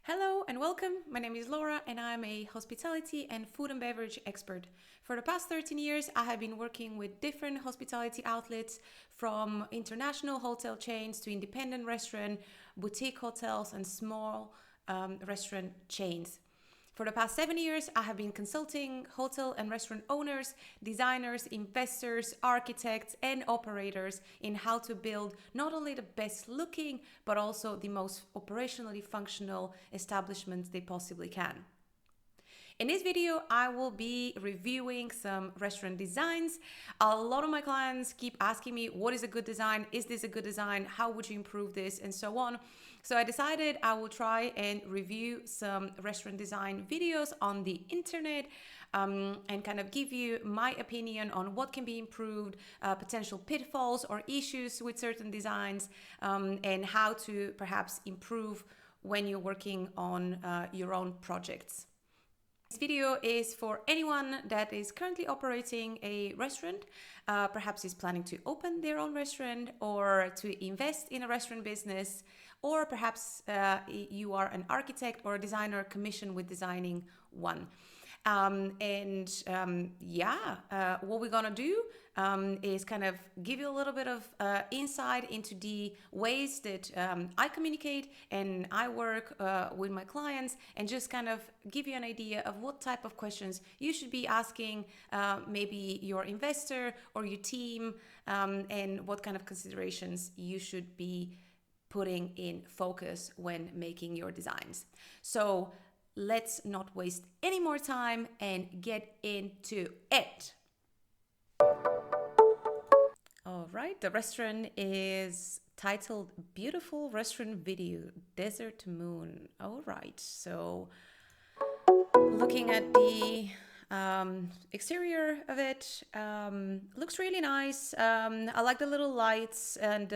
Hello and welcome. My name is Laura and I'm a hospitality and food and beverage expert. For the past 13 years, I have been working with different hospitality outlets from international hotel chains to independent restaurant, boutique hotels, and small restaurant chains. For the past 7 years, I have been consulting hotel and restaurant owners, designers, investors, architects, and operators in how to build not only the best looking, but also the most operationally functional establishments they possibly can. In this video, I will be reviewing some restaurant designs. A lot of my clients keep asking me, what is a good design? Is this a good design? How would you improve this? And so on. So I decided I will try and review some restaurant design videos on the internet and kind of give you my opinion on what can be improved, potential pitfalls or issues with certain designs, and how to perhaps improve when you're working on your own projects. This video is for anyone that is currently operating a restaurant, perhaps is planning to open their own restaurant or to invest in a restaurant business, or perhaps you are an architect or a designer commissioned with designing one. What we're gonna do is kind of give you a little bit of insight into the ways that I communicate and I work with my clients, and just kind of give you an idea of what type of questions you should be asking maybe your investor or your team, and what kind of considerations you should be putting in focus when making your designs. So let's not waste any more time and get into it. All right, the restaurant is titled Beautiful Restaurant Video, Desert Moon. All right, so looking at the exterior of it, looks really nice. I like the little lights and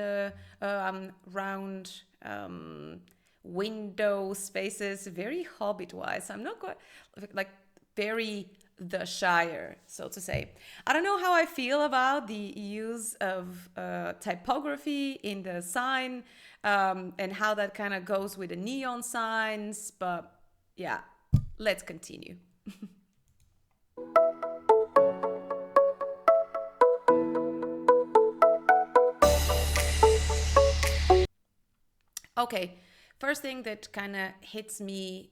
round window spaces, very Hobbit-wise. I'm not quite like very The Shire, so to say. I don't know how I feel about the use of typography in the sign, and how that kind of goes with the neon signs, but yeah, let's continue. Okay, first thing that kind of hits me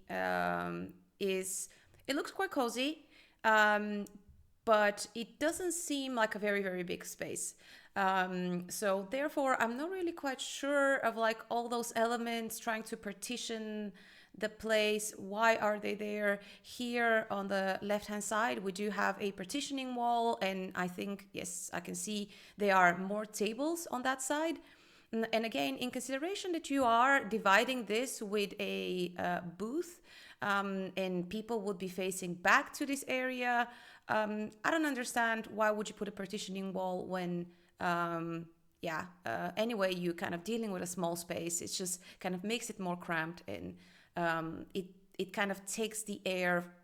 is it looks quite cozy, but it doesn't seem like a very, very big space. So therefore, I'm not really quite sure of like all those elements trying to partition the place. Why are they there? Here on the left-hand side, we do have a partitioning wall, and I think, yes, I can see there are more tables on that side. And again, in consideration that you are dividing this with a booth, and people would be facing back to this area, I don't understand why would you put a partitioning wall when, anyway, you kind of dealing with a small space. It just kind of makes it more cramped, and it kind of takes the air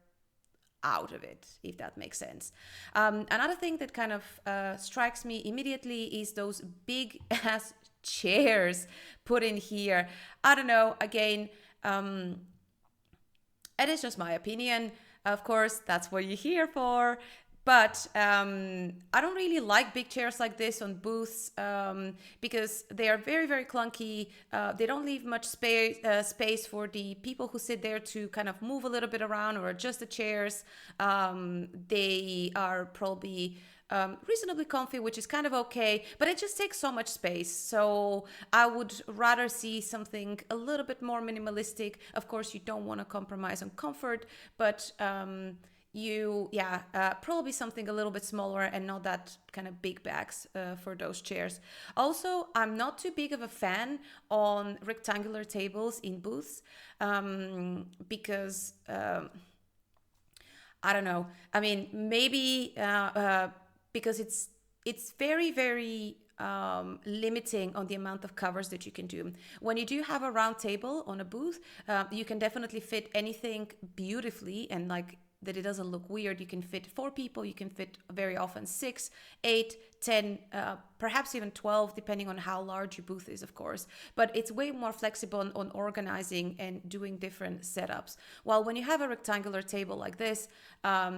out of it, if that makes sense. Another thing that kind of strikes me immediately is those big ass chairs put in here. I don't know, again, it is just my opinion. Of course, that's what you're here for. But I don't really like big chairs like this on booths, because they are very, very clunky. They don't leave much space for the people who sit there to kind of move a little bit around or adjust the chairs. They are probably reasonably comfy, which is kind of okay, but it just takes so much space. So I would rather see something a little bit more minimalistic. Of course, you don't want to compromise on comfort, but probably something a little bit smaller and not that kind of big bags for those chairs. Also, I'm not too big of a fan on rectangular tables in booths, because I don't know. I mean, maybe because it's very, very limiting on the amount of covers that you can do. When you do have a round table on a booth, you can definitely fit anything beautifully, and like that it doesn't look weird. You can fit 4 people, you can fit very often 6, 8, 10, perhaps even 12, depending on how large your booth is, of course. But it's way more flexible on organizing and doing different setups. While when you have a rectangular table like this,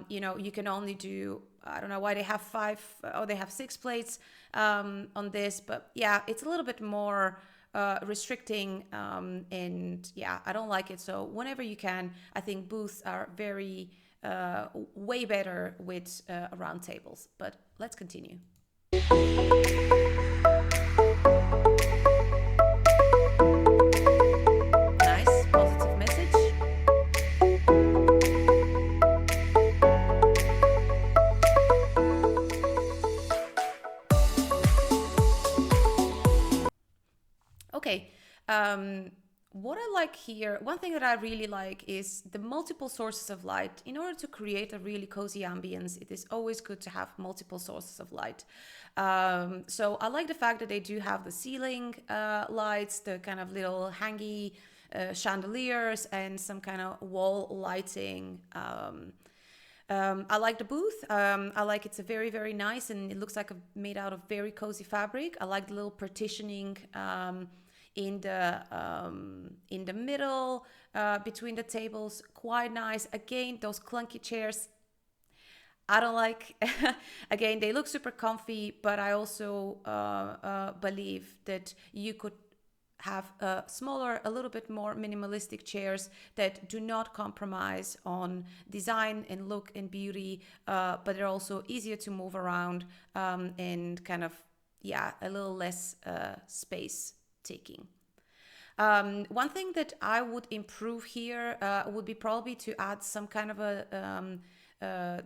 you can only do, I don't know why they have 5 or they have 6 plates on this, but yeah, it's a little bit more restricting, and yeah, I don't like it. So whenever you can, I think booths are very way better with round tables. But let's continue. Nice, positive message. Okay. What I like here, one thing that I really like is the multiple sources of light. In order to create a really cozy ambience, it is always good to have multiple sources of light. So I like the fact that they do have the ceiling lights, the kind of little hangy chandeliers, and some kind of wall lighting. I like the booth. I like it's a very, very nice, and it looks like made out of very cozy fabric. I like the little partitioning in the middle between the tables. Quite nice. Again, those clunky chairs I don't like. Again, they look super comfy, but I also believe that you could have smaller, a little bit more minimalistic chairs that do not compromise on design and look and beauty, but they're also easier to move around, and kind of, yeah, a little less space taking. One thing that I would improve here would be probably to add some kind of a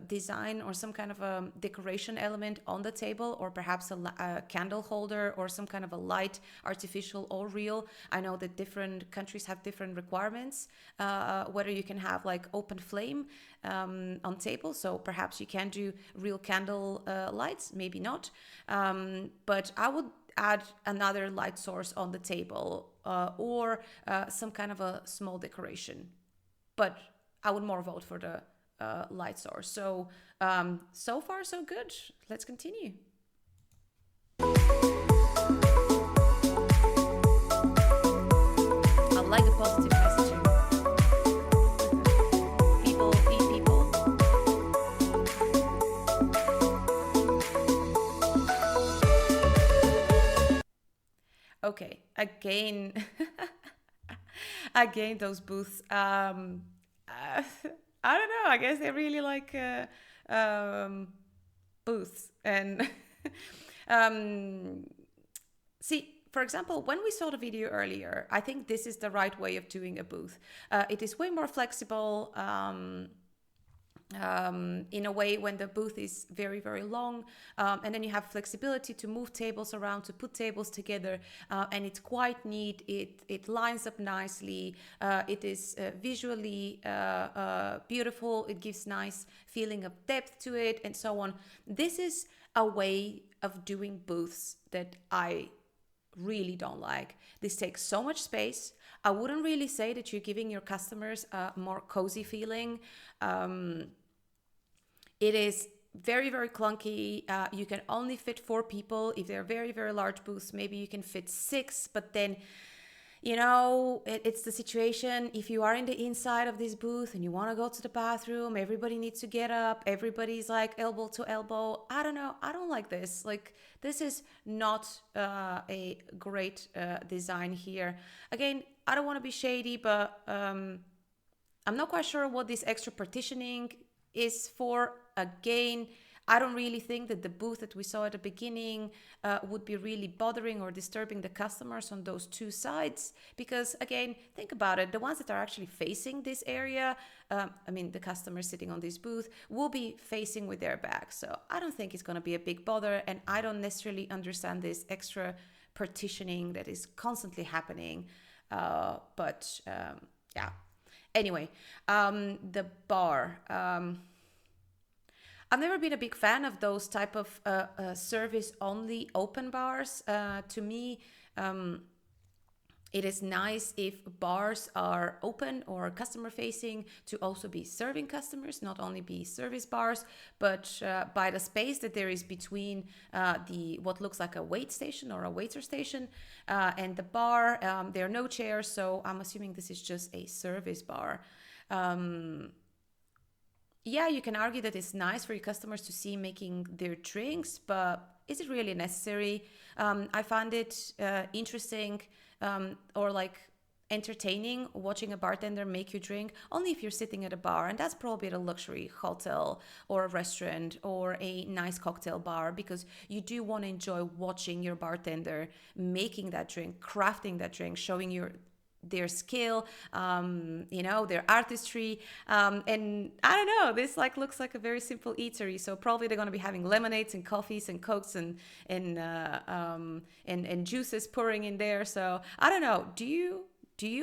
design or some kind of a decoration element on the table, or perhaps a candle holder or some kind of a light, artificial or real. I know that different countries have different requirements, whether you can have like open flame on table. So perhaps you can do real candle lights, maybe not. But I would add another light source on the table, or some kind of a small decoration. But I would more vote for the light source. So so far so good. Let's continue. I like the positive messaging. People feed people. Okay, again, again those booths. I don't know. I guess they really like booths and um, see. For example, when we saw the video earlier, I think this is the right way of doing a booth. It is way more flexible. In a way when the booth is very, very long, and then you have flexibility to move tables around, to put tables together, and it's quite neat. It lines up nicely. It is visually beautiful. It gives nice feeling of depth to it, and so on. This is a way of doing booths that I really don't like. This takes so much space. I wouldn't really say that you're giving your customers a more cozy feeling. It is very, very clunky. You can only fit 4 people. If they're very, very large booths, maybe you can fit 6, but then, it's the situation. If you are in the inside of this booth and you want to go to the bathroom, everybody needs to get up. Everybody's like elbow to elbow. I don't know. I don't like this. Like, this is not a great design here. Again, I don't want to be shady, but I'm not quite sure what this extra partitioning is for. Again, I don't really think that the booth that we saw at the beginning would be really bothering or disturbing the customers on those 2 sides, because again, think about it, the ones that are actually facing this area, the customers sitting on this booth will be facing with their back. So I don't think it's going to be a big bother, and I don't necessarily understand this extra partitioning that is constantly happening. Yeah. Anyway, the bar. I've never been a big fan of those type of service-only open bars. To me, It is nice if bars are open or customer facing to also be serving customers, not only be service bars, but by the space that there is between the what looks like a wait station or a waiter station and the bar, there are no chairs, so I'm assuming this is just a service bar. Um, yeah, you can argue that it's nice for your customers to see making their drinks, but is it really necessary? I find it interesting or like entertaining watching a bartender make you drink only if you're sitting at a bar, and that's probably at a luxury hotel or a restaurant or a nice cocktail bar, because you do want to enjoy watching your bartender making that drink, crafting that drink, showing their skill, their artistry, and I don't know, this like looks like a very simple eatery, so probably they're going to be having lemonades and coffees and cokes and juices pouring in there. So I don't know, do you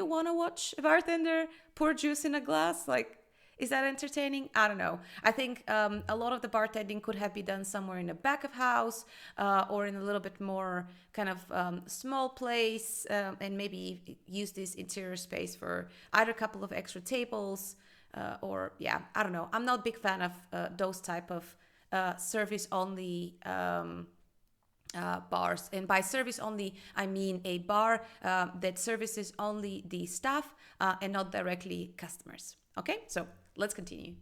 want to watch a bartender pour juice in a glass? Like, is that entertaining? I don't know. I think a lot of the bartending could have been done somewhere in the back of house or in a little bit more kind of small place, and maybe use this interior space for either a couple of extra tables or, yeah, I don't know. I'm not a big fan of those type of service only bars. And by service only, I mean a bar that services only the staff and not directly customers. Okay, so let's continue.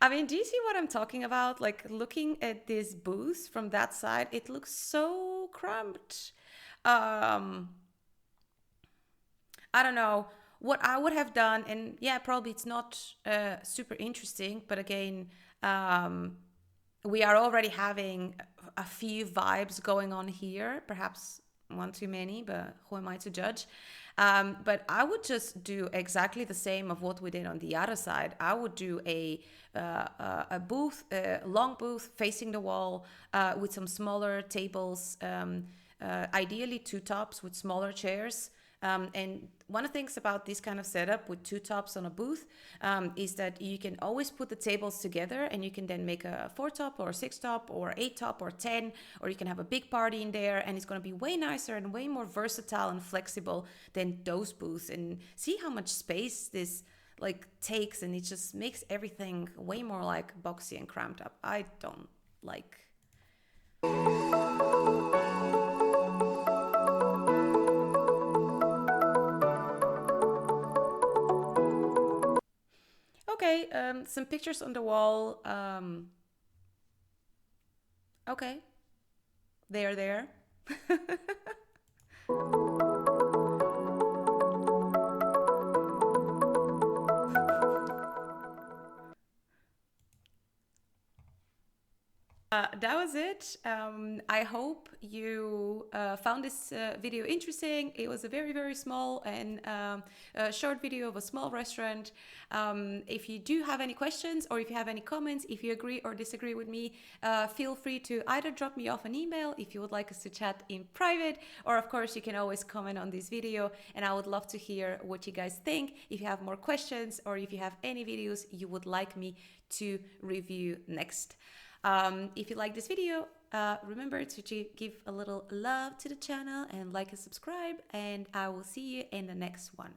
I mean, do you see what I'm talking about? Like, looking at this booth from that side, it looks so cramped. Um, I don't know what I would have done, and yeah, probably it's not super interesting, but again, um, we are already having a few vibes going on here, perhaps one too many, but who am I to judge? But I would just do exactly the same of what we did on the other side. I would do a booth, a long booth facing the wall with some smaller tables, ideally two tops with smaller chairs. And one of the things about this kind of setup with two tops on a booth is that you can always put the tables together, and you can then make a four top or six top or eight top or 10, or you can have a big party in there, and it's going to be way nicer and way more versatile and flexible than those booths. And see how much space this like takes, and it just makes everything way more like boxy and cramped up. I don't like. Okay, some pictures on the wall. Okay, they are there. That was it. I hope you found this video interesting. It was a very, very small and short video of a small restaurant. If you do have any questions, or if you have any comments, if you agree or disagree with me, feel free to either drop me off an email if you would like us to chat in private, or of course you can always comment on this video, and I would love to hear what you guys think. If you have more questions, or if you have any videos you would like me to review next. If you like this video, remember to give a little love to the channel and like and subscribe, and I will see you in the next one.